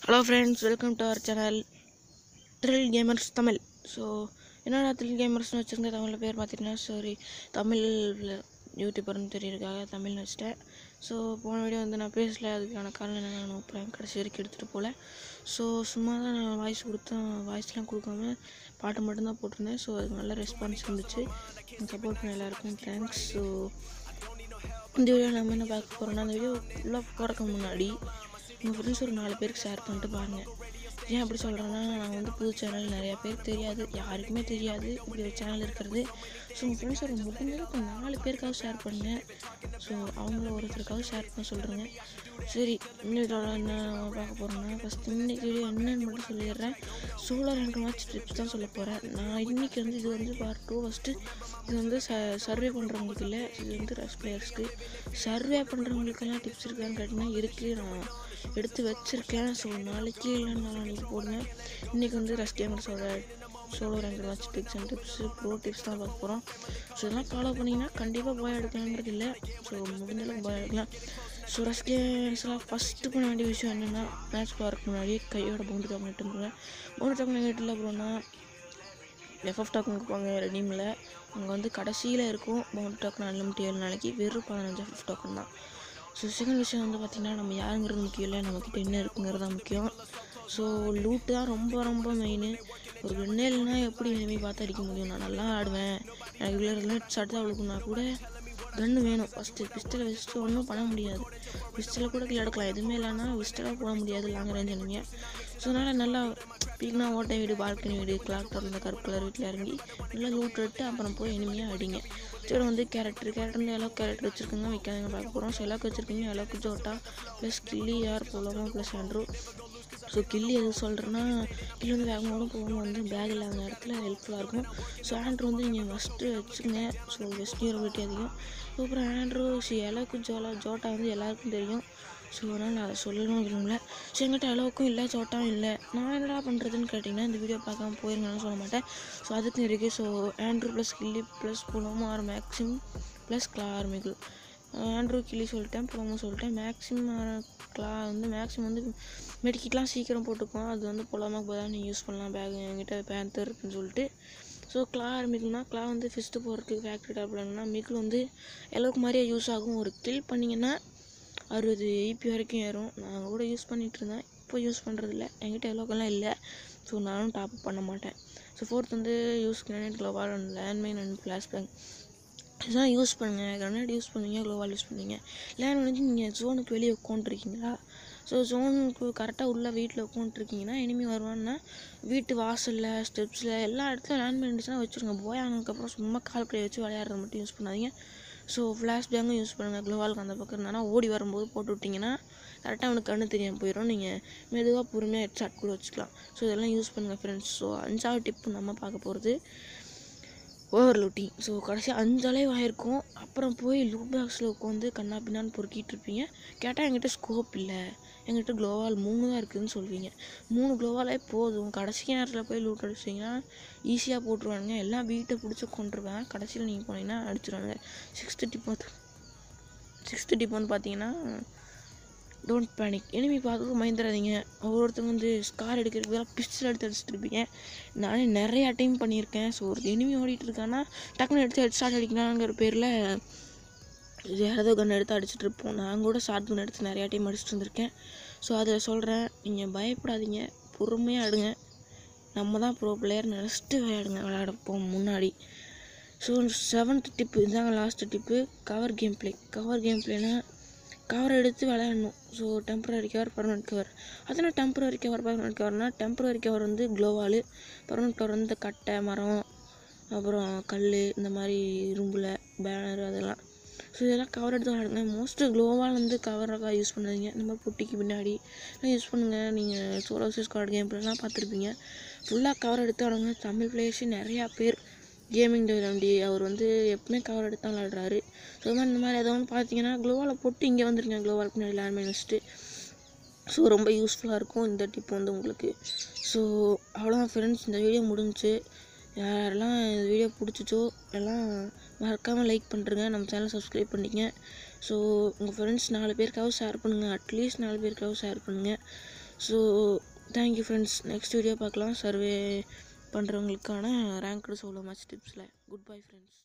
Hello friends, welcome to our channel Thrill Gamers Tamil. So, என்னடா Thrill Gamersனு வச்சிருந்த தமிழ்ல பேர் பார்த்தீங்கன்னா தமிழ் யூடியூபர்னு தெரியறதுக்காக தமிழ்னு வச்சிட்டேன். ஸோ போன வீடியோ வந்து நான் பேசல, அதுக்கான காரணம் என்ன நான் அப்புறம் கடைசி வரைக்கும் எடுத்துகிட்டு போகல. ஸோ சும்மா தான் நான் வாய்ஸ்லாம் கொடுக்காம பாட்டு மட்டும்தான் போட்டிருந்தேன். ஸோ அதுக்கு நல்ல ரெஸ்பான்ஸ் இருந்துச்சு. சப்போர்ட் பண்ண எல்லாருக்கும் தேங்க்ஸ். ஸோ இந்த வீடியோ நம்ம என்ன பார்க்க போகிறோம்னா, அந்த வீடியோ ஃபுல்லாக போகிறதுக்கு முன்னாடி உங்கள் ஃப்ரெண்ட்ஸ் ஒரு 4 பேருக்கு ஷேர் பண்ணிட்டு பாருங்கள். ஏன் அப்படி சொல்கிறேன்னா, நான் வந்து புது சேனல் நிறையா பேருக்கு தெரியாது, யாருக்குமே தெரியாது இப்படி ஒரு சேனல் இருக்கிறது. ஸோ உங்கள் ஃப்ரெண்ட்ஸ் ஒரு முடிஞ்சளவுக்கு 4 பேருக்காக ஷேர் பண்ணுங்கள். ஸோ அவங்கள ஒருத்தருக்காக ஷேர் பண்ண சொல்கிறேங்க. சரி, இந்த வீடியோவில் என்ன பார்க்க போகிறோம்னா, ஃபஸ்ட்டு இன்றைக்கி வீடியோ என்னென்னு மட்டும் சொல்லிடுறேன். சோலோ ரேங்க் மேட்ச் டிப்ஸ் தான் சொல்ல போகிறேன். நான் இன்றைக்கி வந்து இது வந்து பார்ட் 2. ஃபஸ்ட்டு இது வந்து சர்வே பண்ணுறவங்களுக்கு இல்லை, இது வந்து ரஷ் பிளேயர்ஸ்க்கு. சர்வே பண்ணுறவங்களுக்கெல்லாம் டிப்ஸ் இருக்கான்னு கேட்டிங்கன்னா இருக்குது, நான் எடுத்து வச்சுருக்கேன். ஸோ நாளைக்கு இல்லைன்னா நாளைக்கு போடுவேன். இன்றைக்கி வந்து ரஷ் கேமர்ஸோட solo rank match tips and tips bro tips தான் பார்க்க போகிறோம். ஸோ இதெல்லாம் ஃபாலோ பண்ணிங்கன்னா கண்டிப்பாக பாய் எடுக்கலாங்கிறது இல்லை. ஸோ முடிஞ்சளவுக்கு பாய் எடுக்கலாம். ஸோ ரஷ் கேம்ஸ்லாம் ஃபஸ்ட்டு பண்ண வேண்டிய விஷயம் என்னென்னா, மேட்ச் போகிறதுக்கு முன்னாடி கையோட பவுண்டரி டோக்கன் எடுத்துருக்கேன். பவுண்டரி டோக்கன் எட்டில் அப்புறம்னா எஃப்எஃப் டோக்கன் கொடுப்பாங்க ரெடீமில். அங்கே வந்து கடைசியில் இருக்கும் பவுண்டரி டோக்கன் அன்லிமிட் 7 நாளைக்கு வெறும் 15 எஃப்எஃப் டோக்கன் தான். ஸோ செகண்ட் விஷயம் வந்து பார்த்திங்கன்னா, நம்ம யாருங்கிறது முக்கியம் இல்லை, நம்மக்கிட்ட என்ன இருக்குங்கிறது தான் முக்கியம். ஸோ லூட்டு தான் ரொம்ப ரொம்ப மெயின். ஒரு கண்ணே இல்லைன்னா எப்படி இனிமே பார்த்து அடிக்க முடியும்? நான் நல்லா ஆடுவேன், எனக்கு இவ்வளோ ஷாட் தான் அவளுக்குன்னா கூட கன்று வேணும். ஃபஸ்ட்டு பிஸ்டலை வச்சுட்டு ஒன்றும் பண்ண முடியாது. பிஸ்டலை கூட கீழே எடுக்கலாம், எதுவுமே இல்லைன்னா பிஸ்டலாக போட முடியாது லாங் ரேஞ்ச் எனிமிங்க. ஸோ அதனால் நல்லா பீக்னா ஓட்டை வீடு, பால்கனி வீடு, கிளாக் டவர், இந்த கருப்பு கலர் வீட்டில் இறங்கி நல்லா லூட் எடுத்து அப்புறம் போய் எனிமையாக அடிங்க. சரி, வந்து கேரக்டர் வந்து எல்லோ கேரக்டர் வச்சுருக்கோங்க, வைக்காதீங்க பார்க்க போகிறோம். ஸோ எல்லோக்கு வச்சுருக்கீங்க, எல்லோக்கு ஜோட்டா ப்ளஸ் கில்லி யார் போலமோ ப்ளஸ் ஆண்ட்ரூ. ஸோ கில்லி எது சொல்கிறேன்னா, கில்லி வந்து வேகமாகவும் போகும், வந்து பேக் இல்லாத நேரத்தில் ஹெல்ப்ஃபுல்லாக இருக்கும். ஸோ ஆண்ட்ரூ வந்து நீங்கள் ஃபஸ்ட்டு வச்சுக்கோங்க. ஸோ பெஸ்ட் டியூரபிலிட்டி அதிகம். ஸோ அப்புறம் ஆண்ட்ரூ எல்லோக்கு ஜோட்டா வந்து எல்லாருக்கும் தெரியும். ஸோ அதனால் நான் அதை சொல்லணும்னு விரும்பல. ஸோ எங்கிட்ட அளவுக்கும் இல்லை, ஜோட்டாவும் இல்லை. நான் என்னடா பண்ணுறதுன்னு கேட்டிங்கன்னா, இந்த வீடியோ பார்க்காம போயிருங்கன்னு சொல்ல மாட்டேன். ஸோ அதுக்கும் இருக்குது. ஸோ ஆண்ட்ரூ ப்ளஸ் கில்லி ப்ளஸ் புலமோ ஆர் மேக்ஸிம் ப்ளஸ் கிளா ஆர்மிகள். ஆண்ட்ரூ கில்லி சொல்லிட்டேன், புலமோ சொல்லிட்டேன். மேக்ஸிம் வந்து மெடிக்கிட்லாம் சீக்கிரம் போட்டுக்குவோம். அது வந்து புலமாக போதான் நீங்கள் யூஸ் பண்ணலாம். பேக் என்கிட்ட பேந்தர் இருக்குன்னு சொல்லிட்டு. ஸோ கிளா ஆர்மிகள்னால் கிளா வந்து ஃபிஸ்ட்டு போகிறதுக்கு ஃபேக்ட்ரி டாப்லன்னா மிகில் வந்து எல்லோருக்கு மாதிரியே யூஸ் ஆகும். ஒரு கில் பண்ணிங்கன்னா 60 EP வரைக்கும் ஏறும். நான் கூட யூஸ் பண்ணிகிட்ருந்தேன், இப்போ யூஸ் பண்ணுறதில்ல, என்கிட்ட எல்லோக்கெல்லாம் இல்லை. ஸோ நானும் டாப் பண்ண மாட்டேன். ஸோ ஃபோர்த் வந்து use grenade, gloo wall and landmine and flash bang. இதெல்லாம் யூஸ் பண்ணுங்கள். கிரானைட் யூஸ் பண்ணுவீங்க, க்ளோவால் யூஸ் பண்ணுவீங்க. லேண்ட் வந்து நீங்கள் ஜோனுக்கு வெளியே உட்காந்துருக்கீங்களா? ஸோ ஜோனுக்கு கரெக்டாக உள்ள வீட்டில் உட்காந்துருக்கீங்கன்னா எனிமி வருவான்னா வீட்டு வாசலில், ஸ்டெப்ஸில் எல்லா இடத்துலையும் லேண்ட்மைன் இருந்துச்சுன்னா வச்சுருங்க. போய் ஆனதுக்கப்புறம் சும்மா கால் கை வச்சு விளையாடுறது மட்டும் யூஸ் பண்ணாதீங்க. ஸோ ஃப்ளாஷ் பேங்கும் யூஸ் பண்ணுங்கள். க்ளோவாலுக்கு அந்த பக்கம் இருந்தானா ஓடி வரும்போது போட்டு விட்டிங்கன்னா கரெக்டாக அவனுக்கு கண்ணு தெரியாமல் போயிடும். நீங்கள் மெதுவாக பொறுமையாக ஹெட்ஷாட் கூட வச்சுக்கலாம். ஸோ இதெல்லாம் யூஸ் பண்ணுங்கள் ஃப்ரெண்ட்ஸ். ஸோ 5வது டிப்பு நம்ம பார்க்க போகிறது ஓவர் லூட்டிங். ஸோ கடைசியாக 5 அலைவ் ஆகிருக்கும். அப்புறம் போய் லூட் பாக்ஸில் உட்காந்து கண்ணா பின்னான்னு பொறுக்கிட்டு இருப்பீங்க. கேட்டால் என்கிட்ட ஸ்கோப் இல்லை, என்கிட்ட க்ளோவால் 3 தான் இருக்குதுன்னு சொல்வீங்க. 3 க்ளோவாலே போதும். கடைசி நேரத்தில் போய் லூட் அடிச்சிங்கன்னா ஈஸியாக போட்டுருவானுங்க. எல்லாம் வீட்டை பிடிச்சி கொண்டுருவேன். கடைசியில் நீங்கள் போனீங்கன்னா அடிச்சிடுவானுங்க. 6th டிப் வந்து பார்த்தீங்கன்னா, டோன்ட் பேனிக். எனிமி பார்த்து பயந்துடாதீங்க. ஒவ்வொருத்தவங்க வந்து ஸ்கார் எடுக்கிறதுக்கு பிஸ்டல் எடுத்து அடிச்சுட்டு இருப்பீங்க. நானே நிறையா டைம் பண்ணியிருக்கேன். ஸோ ஒரு எனிமி ஓடிட்டு இருக்கான்னா டக்குன்னு எடுத்து ஹெட்ஷாட் அடிக்கலாங்கிற பேரில் வேறு ஏதோ கன் எடுத்து அடிச்சுட்டு இருப்போம். நான் கூட ஷார்ட் கன் எடுத்து நிறையா டைம் அடிச்சுட்டு வந்திருக்கேன். ஸோ அதில் சொல்கிறேன், நீங்கள் பயப்படாதீங்க, பொறுமையாக ஆடுங்க. நம்ம தான் ப்ரோ பிளேயர் நினச்சிட்டு விளையாடப்போம் முன்னாடி. ஸோ 7th டிப்பு இதுதாங்க லாஸ்ட்டு டிப்பு. கவர் கேம் பிளேனா கவர் எடுத்து விளையாடணும். So temporary cover, permanent cover. அதனால் டெம்பரரி கவர், பர்மனெண்ட் கவர்னால் டெம்பரரி கவர் வந்து க்ளோவால், பர்மனெண்ட் கவர் வந்து கட்டை, மரம், அப்புறம் கல், இந்த மாதிரி இரும்பில் பேனர் அதெல்லாம். ஸோ இதெல்லாம் கவர் எடுத்து விளையாடுங்க. மோஸ்ட்டு க்ளோவால் வந்து கவராக யூஸ் பண்ணாதீங்க. இந்த மாதிரி பொட்டிக்கு பின்னாடி யூஸ் பண்ணுங்கள். நீங்கள் சோலோ ஸ்குவாட் கேம் பிளேலாம் பார்த்துருப்பீங்க. ஃபுல்லாக கவர் எடுத்து விளாடுங்க. தமிழ் பிளேயர்ஸு நிறையா பேர், கேமிங் டெவலப்டி அவர் வந்து எப்பவுமே கவர் எடுத்து தான் விளாடுறாரு. ஸோ இந்த மாதிரி ஏதோ ஒன்று பார்த்தீங்கன்னா க்ளோவால் போட்டு இங்கே வந்துருங்க, க்ளோவால் பின்னாடி லேண்ட்மைன் வச்சுட்டு. ஸோ ரொம்ப யூஸ்ஃபுல்லாக இருக்கும் இந்த டிப் வந்து உங்களுக்கு. ஸோ அவ்வளோதான் ஃப்ரெண்ட்ஸ், இந்த வீடியோ முடிஞ்சிச்சு. யாரெல்லாம் இந்த வீடியோ பிடிச்சிச்சோ எல்லாம் மறக்காமல் லைக் பண்ணுறங்க, நம்ம சேனல் சப்ஸ்கிரைப் பண்ணிங்க. ஸோ உங்கள் ஃப்ரெண்ட்ஸ் 4 பேருக்காகவும் ஷேர் பண்ணுங்கள், அட்லீஸ்ட் 4 பேருக்காகவும் ஷேர் பண்ணுங்கள். So thank you friends. Next video பார்க்கலாம். சர்வே பண்ணுறவங்களுக்கான ரேங்க்டு சோலோ மேட்ச் டிப்ஸில். Good bye friends.